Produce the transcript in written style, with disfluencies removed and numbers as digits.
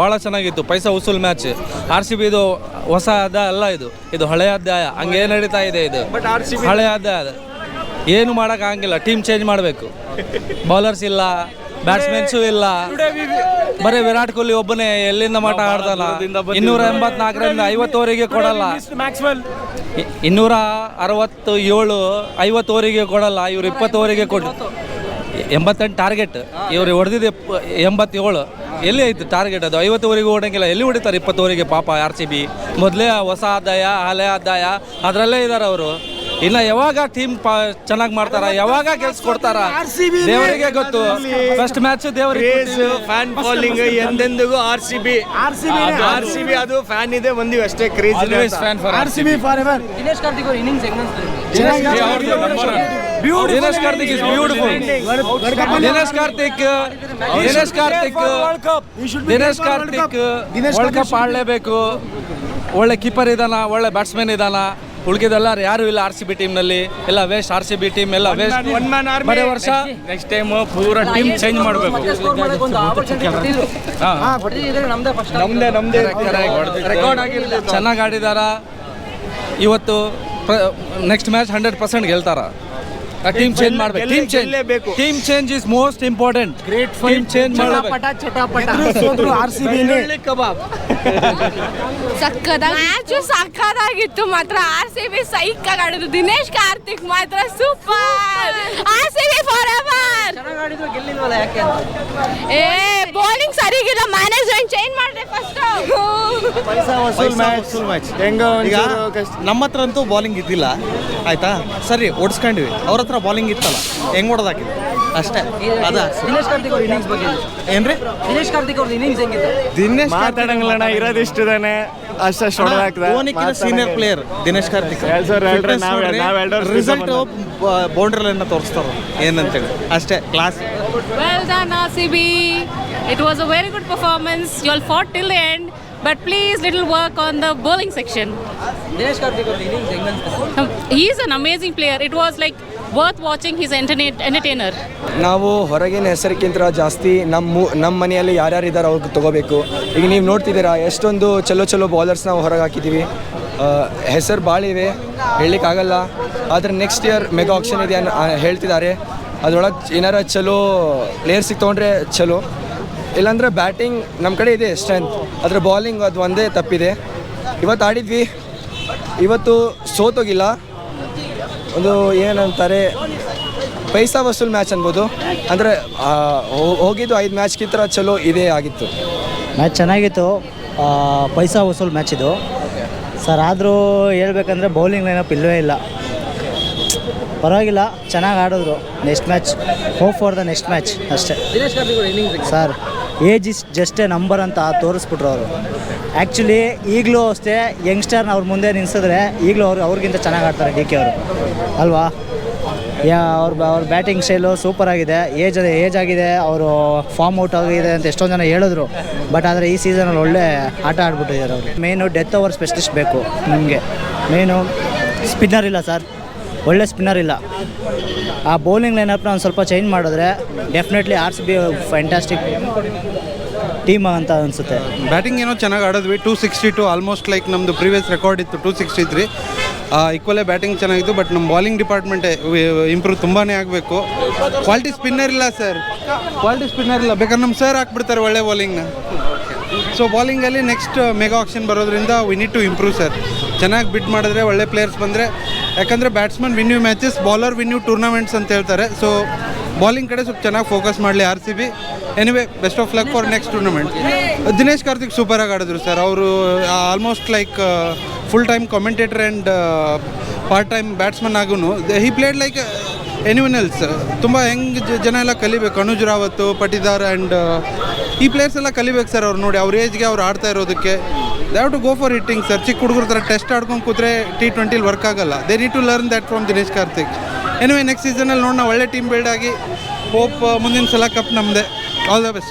ಭಾಳ ಚೆನ್ನಾಗಿತ್ತು. ಪೈಸಾ ವಸೂಲ್ match. RCB ಇದು ಹೊಸ ಅಧ್ಯಾಯ ಅಲ್ಲ, ಇದು ಹಳೆಯ ಅಧ್ಯಾಯ. ಹಂಗೆ ನಡೀತಾ ಇದೆ. ಇದು ಹಳೆಯ ಅಧ್ಯಾಯ. ಏನು ಮಾಡೋಕ್ಕಾಗಿಲ್ಲ. ಟೀಮ್ ಚೇಂಜ್ ಮಾಡಬೇಕು. ಬೌಲರ್ಸ್ ಇಲ್ಲ, ಬ್ಯಾಟ್ಸ್ಮನ್ಸು ಇಲ್ಲ, ಬರೀ ವಿರಾಟ್ ಕೊಹ್ಲಿ ಒಬ್ಬನೇ ಎಲ್ಲಿಂದ ಮಟ್ಟ ಆಡ್ತಾನ. 284ರಿಂದ 50 ಓವರಿಗೆ ಕೊಡಲ್ಲ. 267 50 ಓವರಿಗೆ ಕೊಡಲ್ಲ. ಇವ್ರು 20 ಓವರಿಗೆ ಕೊಟ್ಟು 88 ಟಾರ್ಗೆಟ್. ಇವ್ರು ಹೊಡೆದಿದ್ದು 87. ಎಲ್ಲಿ ಐತೆ ಟಾರ್ಗೆಟ್? ಅದು 50 ಓವರಿಗೆ ಓಡಂಗಿಲ್ಲ. ಎಲ್ಲಿ ಹೊಡಿತಾರೆ 20 ಓವರಿಗೆ? ಪಾಪ RCB ಮೊದಲೇ ಹೊಸ ಅಧ್ಯಾಯ, ಹಳೆ ಅಧ್ಯಾಯ ಅದರಲ್ಲೇ ಇದ್ದಾರೆ ಅವರು. ಇನ್ನು ಯಾವಾಗ ಟೀಮ್ ಚೆನ್ನಾಗಿ ಮಾಡ್ತಾರ, ಯಾವಾಗ ಗೆಲ್ಸ್ ಕೊಡ್ತಾರ ದೇವರಿಗೆ ಗೊತ್ತು. ಫಸ್ಟ್ ಮ್ಯಾಚ್ ದೇವರಿಗೆ. ಫ್ಯಾನ್ ಫಾಲೋಯಿಂಗ್ ಎಂದೆಂದಿಗೂ RCB ಅದು ಫ್ಯಾನ್ ಇದೆ ಬಂದಿವಿ ಅಷ್ಟೇ. Craze fan for RCB forever. Dinesh Karthik ಅವ್ರ ಇನ್ನಿಂಗ್ಸ್ ಹೆಂಗ್ ಅನ್ಸ್ತು? Dinesh Karthik is beautiful. Dinesh Karthik world cup ಆಡಲೇಬೇಕು. ಒಳ್ಳೆ ಕೀಪರ್ ಇದಾನ, ಒಳ್ಳೆ ಬ್ಯಾಟ್ಸ್ಮನ್ ಇದಾನ. ಉಳ್ಕಿದೆಲ್ಲ ಯಾರು ಇಲ್ಲ RCB ಟೀಮ್ನಲ್ಲಿ. ಎಲ್ಲ ವೇಸ್ಟ್. RCB ಟೀಮ್ ಎಲ್ಲ ವೇಸ್ಟ್. ಬರೀ ವರ್ಷ ನೆಕ್ಸ್ಟ್ ಟೈಮ್ ಪೂರ ಟೀಮ್ ಚೇಂಜ್ ಮಾಡಬೇಕು. ಚೆನ್ನಾಗಿ ಆಡಿದಾರ ಇವತ್ತು. ನೆಕ್ಸ್ಟ್ ಮ್ಯಾಚ್ 100% ಗೆಲ್ತಾರ. ಟೀಮ್ ಚೇಂಜ್ ಮಾಡಬೇಕು. Team change is most important. Team change ಮಾಡಬೇಕು. ಸಕ್ಕದಾಗಿತ್ತು ಮಾತ್ರ. RCB ಸೈಕಾಗಿ ಆಡಿದ್ರು. ದಿನೇಶ್ ಕಾರ್ತಿಕ್ ಮಾತ್ರ ಸೂಪರ್. RCB forever. ಬೌಲಿಂಗ್ ಸರಿಗಿಲ್ಲ. ಮ್ಯಾನೇಜ್ಮೆಂಟ್ ಚೇಂಜ್ ಮಾಡ್ರೆ ಫಸ್ಟ್. ನಮ್ಮ ಹತ್ರ ಅಂತೂ ಬೌಲಿಂಗ್ ಇದ್ದಿಲ್ಲ, ಆಯ್ತಾ? ಸರಿ ಓಡಿಸ್ಕೊಂಡ್ವಿ. ಅವ್ರ ಹತ್ರ ಬೌಲಿಂಗ್ ಇತ್ತಲ್ಲ, ಹೆಂಗ್ ಹೊಡೆದಾಕಿದ್ವಿ ಅಷ್ಟೇ. ಅದ ದಿನೇಶ್ ಕಾರ್ತಿಕ್ ಅವ್ರ ಇನ್ನಿಂಗ್ಸ್ ಬಗ್ಗೆ ಏನ್ರಿ? ದಿನೇಶ್ ಕಾರ್ತಿಕ್ ಅವ್ರ ಇನ್ನಿಂಗ್ಸ್ ಹೆಂಗಿತ್ತು? ದಿನೇಶ್ ಮಾತಾಡಂಗಿಲ್ಲಣ್ಣ, ಇರೋದಿಷ್ಟದಾನೆ ಅಷ್ಟು ಹೊಡೆದಾಕ್ದ. Senior player Dinesh Karthik. Result boundary line ತೋರಿಸ್ತಾರ ಏನಂತೇಳಿ ಅಷ್ಟೇ. Class. Well done RCB. It was a very good performance. You all fought till the end. But please, little work on the bowling section. Dinesh Karthik ಅವ್ರ ಇನ್ನಿಂಗ್ಸ್ ಹೆಂಗ್ ಅನ್ಸ್ತು? He is an amazing player. It was like worth watching. He's entertainer. ನಾವು ಹೊರಗಿನ ಹೆಸರಿಗಿಂತ ಜಾಸ್ತಿ ನಮ್ಮ ಮನೆಯಲ್ಲಿ ಯಾರ್ಯಾರು ಇದ್ದಾರೆ ಅವ್ರಿಗೆ ತೊಗೋಬೇಕು. ಈಗ ನೀವು ನೋಡ್ತಿದ್ದೀರಾ ಎಷ್ಟೊಂದು ಚಲೋ ಬೌಲರ್ಸ್ ನಾವು ಹೊರಗೆ ಹಾಕಿದ್ದೀವಿ. ಹೆಸರು ಭಾಳ ಇವೆ, ಹೇಳಲಿಕ್ಕಾಗಲ್ಲ. ಆದರೆ ನೆಕ್ಸ್ಟ್ ಇಯರ್ ಮೆಗಾ ಆಕ್ಷನ್ ಇದೆ ಹೇಳ್ತಿದ್ದಾರೆ. ಅದರೊಳಗೆ ಏನಾರ ಚಲೋ ಪ್ಲೇಯರ್ಸಿಗೆ ತೊಗೊಂಡ್ರೆ ಚಲೋ. ಇಲ್ಲಾಂದರೆ ಬ್ಯಾಟಿಂಗ್ ನಮ್ಮ ಕಡೆ ಇದೆ ಸ್ಟ್ರೆಂತ್, ಆದರೆ ಬಾಲಿಂಗ್ ಅದು ಒಂದೇ ತಪ್ಪಿದೆ. ಇವತ್ತು ಆಡಿದ್ವಿ, ಇವತ್ತು ಸೋತೋಗಿಲ್ಲ. ಒಂದು ಏನಂತಾರೆ ಪೈಸಾ ವಸೂಲ್ ಮ್ಯಾಚ್ ಅನ್ಬೋದು. ಅಂದರೆ ಹೋಗಿದ್ದು 5 ಮ್ಯಾಚ್ಗಿಂತ ಚಲೋ ಇದೇ ಆಗಿತ್ತು. ಮ್ಯಾಚ್ ಚೆನ್ನಾಗಿತ್ತು. ಪೈಸಾ ವಸೂಲ್ ಮ್ಯಾಚ್ ಇದು ಸರ್. ಆದರೂ ಹೇಳ್ಬೇಕಂದ್ರೆ ಬೌಲಿಂಗ್ ಲೈನಪ್ ಇಲ್ಲವೇ ಇಲ್ಲ. ಪರವಾಗಿಲ್ಲ, ಚೆನ್ನಾಗಿ ಆಡಿದ್ರು. Next match hope for the next match ಅಷ್ಟೇ. ದಿನೇಶ್ ಕಾರ್ತಿಕ್ ಅವ್ರ innings sir, age is just A number ಅಂತ ತೋರಿಸ್ಬಿಟ್ರು ಅವರು. ಆ್ಯಕ್ಚುಲಿ ಈಗಲೂ ಅಷ್ಟೇ ಯಂಗ್ಸ್ಟರ್ನ ಅವ್ರ ಮುಂದೆ ನಿಲ್ಲಿಸಿದ್ರೆ ಈಗಲೂ ಅವ್ರಿಗಿಂತ ಚೆನ್ನಾಗಿ ಆಡ್ತಾರೆ DK ಅವರು ಅಲ್ವಾ? ಅವ್ರ ಬ್ಯಾಟಿಂಗ್ ಸ್ಟೈಲು ಸೂಪರ್ ಆಗಿದೆ. ಏಜ್ ಆಗಿದೆ, ಅವರು ಫಾರ್ಮ್ ಔಟ್ ಆಗಿದೆ ಅಂತ ಎಷ್ಟೊಂದು ಜನ ಹೇಳಿದ್ರು. ಬಟ್ ಆದರೆ ಈ ಸೀಸನಲ್ಲಿ ಒಳ್ಳೆ ಆಟ ಆಡ್ಬಿಟ್ಟಿದ್ದಾರೆ ಅವರು. ಮೇನು ಡೆತ್ ಓವರ್ ಸ್ಪೆಷಲಿಸ್ಟ್ ಬೇಕು ನಿಮಗೆ. ಮೇನು ಸ್ಪಿನ್ನರ್ ಇಲ್ಲ ಸರ್, ಒಳ್ಳೆ ಸ್ಪಿನ್ನರ್ ಇಲ್ಲ. ಆ ಬೌಲಿಂಗ್ ಲೈನಪ್ನ ಒಂದು ಸ್ವಲ್ಪ ಚೇಂಜ್ ಮಾಡಿದ್ರೆ ಡೆಫಿನೆಟ್ಲಿ RCB ಫ್ಯಾಂಟಾಸ್ಟಿಕ್ ಟೀಮ್ ಅಂತ ಅನಿಸುತ್ತೆ. ಬ್ಯಾಟಿಂಗ್ ಏನೋ ಚೆನ್ನಾಗಿ ಆಡಿದ್ವಿ. 262 ಆಲ್ಮೋಸ್ಟ್ ಲೈಕ್ ನಮ್ಮದು ಪ್ರೀವಿಯಸ್ ರೆಕಾರ್ಡ್ ಇತ್ತು 263. ಈಕ್ವಲೇ ಬ್ಯಾಟಿಂಗ್ ಚೆನ್ನಾಗಿತ್ತು. ಬಟ್ ನಮ್ಮ ಬಾಲಿಂಗ್ ಡಿಪಾರ್ಟ್ಮೆಂಟೇ ಇಂಪ್ರೂವ್ ತುಂಬಾ ಆಗಬೇಕು. ಕ್ವಾಲಿಟಿ ಸ್ಪಿನ್ನರ್ ಇಲ್ಲ ಸರ್, ಬೇಕಾದ್ರೆ ನಮ್ಮ ಸರ್ ಹಾಕ್ಬಿಡ್ತಾರೆ ಒಳ್ಳೆ ಬಾಲಿಂಗ್ನ. ಸೊ ಬಾಲಿಂಗಲ್ಲಿ ನೆಕ್ಸ್ಟ್ ಮೆಗಾ ಆಕ್ಷನ್ ಬರೋದ್ರಿಂದ we need to improve sir. ಚೆನ್ನಾಗಿ ಬಿಡ್ ಮಾಡಿದ್ರೆ ಒಳ್ಳೆ ಪ್ಲೇಯರ್ಸ್ ಬಂದರೆ, ಯಾಕಂದರೆ batsman win you matches, bowler win you tournaments ಅಂತ ಹೇಳ್ತಾರೆ. ಸೊ ಬಾಲಿಂಗ್ ಕಡೆ ಸ್ವಲ್ಪ ಚೆನ್ನಾಗಿ ಫೋಕಸ್ ಮಾಡಲಿ RCB. Anyway best of luck for next tournament. Dinesh Karthik ಸೂಪರಾಗಿ ಆಡಿದ್ರು ಸರ್. ಅವರು almost like full time commentator and part time batsman ಆಗೂ ಹಿ ಪ್ಲೇಡ್ ಲೈಕ್ ಎನಿವನ್ ಎಲ್ಸ್. ತುಂಬ ಜನ ಎಲ್ಲ ಕಲಿಬೇಕು. ಅನುಜ್ ರಾವತ್, ಪಟಿದಾರ್ ಆ್ಯಂಡ್ ಈ ಪ್ಲೇಯರ್ಸ್ ಎಲ್ಲ ಕಲಿಬೇಕು ಸರ್. ಅವ್ರು ನೋಡಿ ಅವ್ರ ಏಜ್ಗೆ ಅವ್ರು ಆಡ್ತಾ ಇರೋದಕ್ಕೆ they have to go for hitting sir. ಚಿಕ್ಕ ಹುಡುಗರ ಥರ ಟೆಸ್ಟ್ ಆಡ್ಕೊಂಡು ಕೂತ್ರೆ T20 ವರ್ಕ್ ಆಗಲ್ಲ. They need to learn that from Dinesh Karthik. Anyway next ಸೀಸನಲ್ಲಿ ನೋಡೋಣ, ಒಳ್ಳೆ ಟೀಮ್ ಬಿಲ್ಡ್ ಆಗಿ ಹೋಪ್ ಮುಂದಿನ ಸಲ ಕಪ್ ನಮ್ಮದೇ. All the best.